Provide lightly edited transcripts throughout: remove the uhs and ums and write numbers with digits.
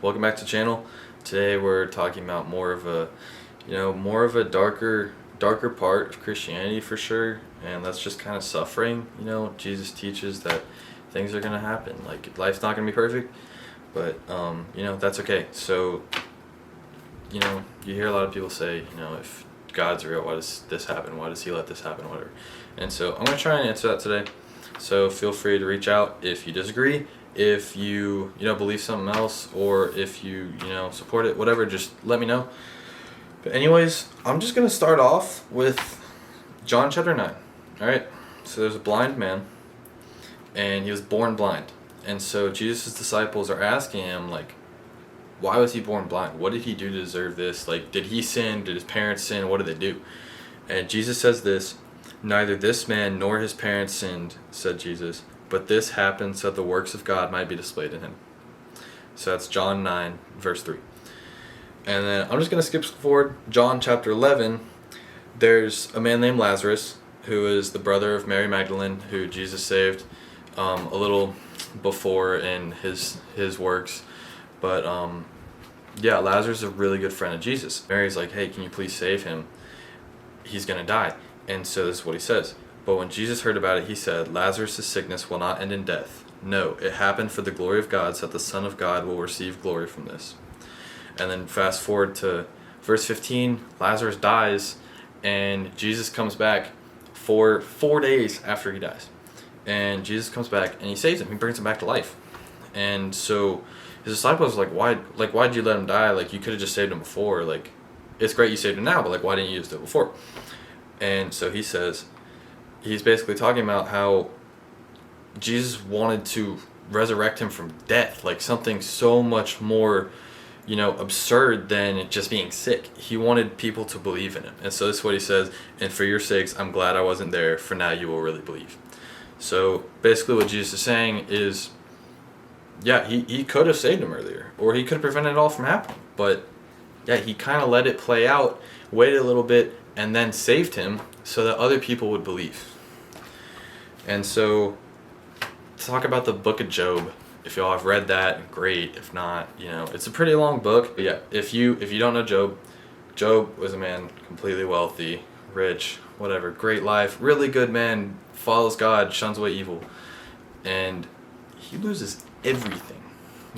welcome back to the channel. Today we're talking about more of a darker part of Christianity for sure, and that's just kind of suffering. Jesus teaches that things are gonna happen. Like, life's not gonna be perfect, but that's okay. So, you hear a lot of people say, if God's real, why does this happen? Why does He let this happen? Whatever. And so I'm gonna try and answer that today. So feel free to reach out if you disagree, if you believe something else, or if you support it, whatever. Just let me know. But anyways, I'm just gonna start off with John chapter 9. All right. So there's a blind man, and he was born blind. And so Jesus' disciples are asking him, like, why was he born blind? What did he do to deserve this? Like, did he sin? Did his parents sin? What did they do? And Jesus says this: "Neither this man nor his parents sinned," said Jesus, "but this happened so that the works of God might be displayed in him." So that's John 9, verse 3. And then I'm just going to skip forward. John chapter 11, there's a man named Lazarus, who is the brother of Mary Magdalene, who Jesus saved a little before in his works. But Lazarus is a really good friend of Jesus. Mary's like, "Hey, can you please save him? He's going to die." And so this is what he says: "But when Jesus heard about it, he said, 'Lazarus' sickness will not end in death. No, it happened for the glory of God, so that the Son of God will receive glory from this.'" And then fast forward to verse 15, Lazarus dies, and Jesus comes back for 4 days after he dies. And Jesus comes back, and he saves him. He brings him back to life. And so his disciples are like, why'd you let him die? Like, you could have just saved him before. Like, it's great you saved him now, but like, why didn't you use it before? And so he says, he's basically talking about how Jesus wanted to resurrect him from death, like something so much more, absurd than just being sick. He wanted people to believe in him. And so this is what he says: "And for your sakes, I'm glad I wasn't there, for now you will really believe." So basically what Jesus is saying is, he could have saved him earlier, or he could have prevented it all from happening. But he kind of let it play out, waited a little bit, and then saved him so that other people would believe. And so, to talk about the book of Job, if y'all have read that, great. If not, it's a pretty long book. But if you don't know Job, Job was a man completely wealthy, rich, whatever, great life, really good man, follows God, shuns away evil. And he loses everything.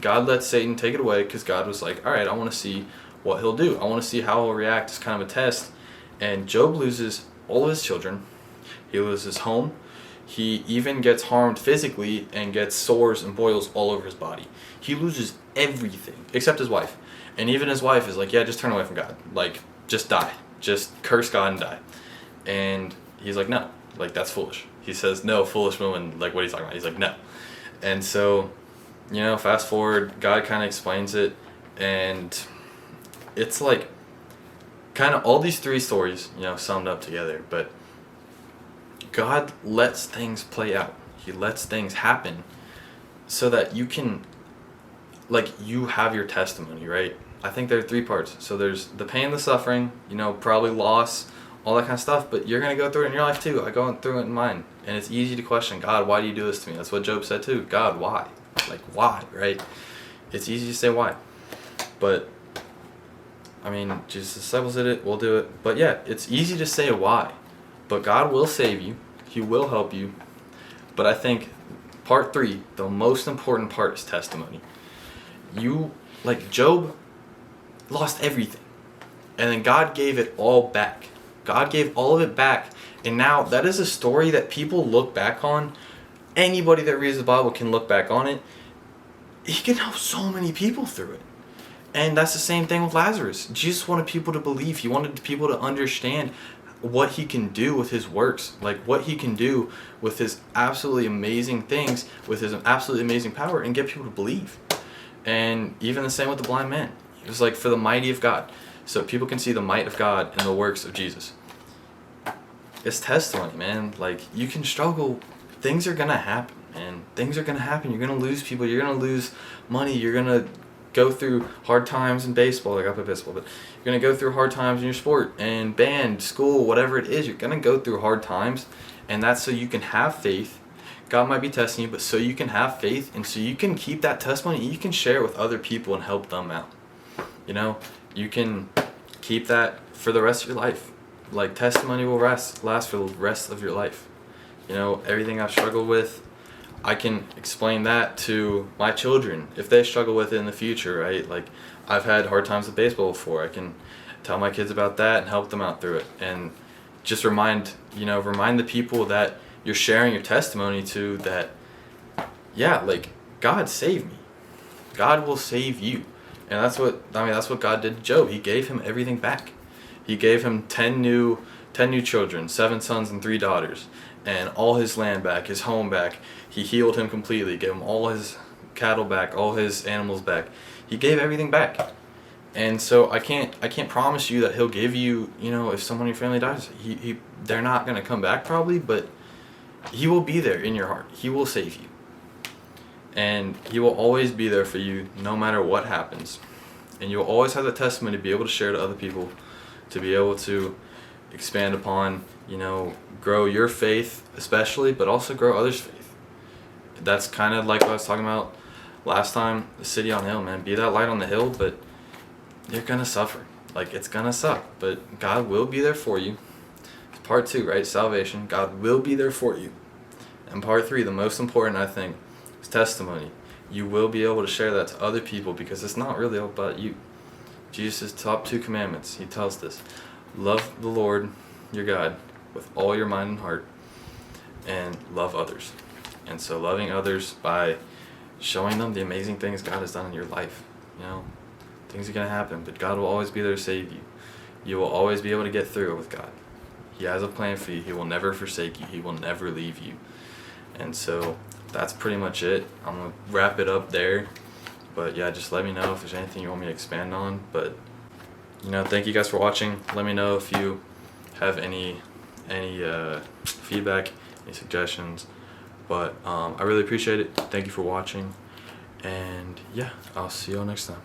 God lets Satan take it away because God was like, all right, I want to see what he'll do. I want to see how he'll react. It's kind of a test. And Job loses all of his children. He loses his home. He even gets harmed physically and gets sores and boils all over his body. He loses everything except his wife. And even his wife is like, just turn away from God. Like, just die. Just curse God and die. And he's like, no. Like, that's foolish. He says, no, foolish woman. Like, what are you talking about? He's like, no. And so, fast forward, God kind of explains it. And it's like kind of all these three stories, summed up together. But God lets things play out. He lets things happen so that you can, you have your testimony, right? I think there are three parts. So there's the pain, the suffering, probably loss, all that kind of stuff. But you're going to go through it in your life too. I go through it in mine. And it's easy to question, God, why do you do this to me? That's what Job said too. God, why? Like, why, right? It's easy to say why. But, Jesus' disciples did it, we'll do it. But it's easy to say why. But God will save you. He will help you. But I think part 3, the most important part, is testimony. Job lost everything. And then God gave it all back. God gave all of it back. And now that is a story that people look back on. Anybody that reads the Bible can look back on it. He can help so many people through it. And that's the same thing with Lazarus. Jesus wanted people to believe. He wanted people to understand what he can do with his works, like what he can do with his absolutely amazing things, with his absolutely amazing power, and get people to believe. And even the same with the blind man. It was like for the mighty of God, so people can see the might of God in the works of Jesus. It's testimony, man. Like, you can struggle. Things are gonna happen, man. Things are gonna happen. You're gonna lose people. You're gonna lose money. You're gonna go through hard times in baseball. Like, I play baseball, but you're going to go through hard times in your sport and band, school, whatever it is. You're going to go through hard times, and that's so you can have faith, God might be testing you, but so you can have faith and so you can keep that testimony and you can share it with other people and help them out. You know, you can keep that for the rest of your life. Like, testimony will last for the rest of your life. You know, everything I've struggled with, I can explain that to my children if they struggle with it in the future, right? Like, I've had hard times with baseball before. I can tell my kids about that and help them out through it. And just remind the people that you're sharing your testimony to that, yeah, like, God saved me. God will save you. And that's what God did to Job. He gave him everything back. He gave him 10 new children, 7 sons and 3 daughters, and all his land back, his home back. He healed him completely, gave him all his cattle back, all his animals back. He gave everything back. And so I can't promise you that he'll give you, if someone in your family dies, they're not going to come back probably, but he will be there in your heart. He will save you. And he will always be there for you no matter what happens. And you'll always have the testimony to be able to share to other people, to be able to expand upon, grow your faith especially, but also grow others' faith. That's kind of like what I was talking about last time, the city on the hill, man. Be that light on the hill, but you're going to suffer. Like, it's going to suck, but God will be there for you. It's part 2, right? Salvation. God will be there for you. And part 3, the most important, I think, is testimony. You will be able to share that to other people because it's not really all about you. Jesus' top 2 commandments, he tells this: love the Lord your God with all your mind and heart, and love others. And so loving others by showing them the amazing things God has done in your life. Things are going to happen, but God will always be there to save you. You will always be able to get through it with God. He has a plan for you. He will never forsake you. He will never leave you. And so that's pretty much it. I'm going to wrap it up there. But yeah, just let me know if there's anything you want me to expand on. But, thank you guys for watching. Let me know if you have any feedback, any suggestions. But I really appreciate it. Thank you for watching. And yeah, I'll see you all next time.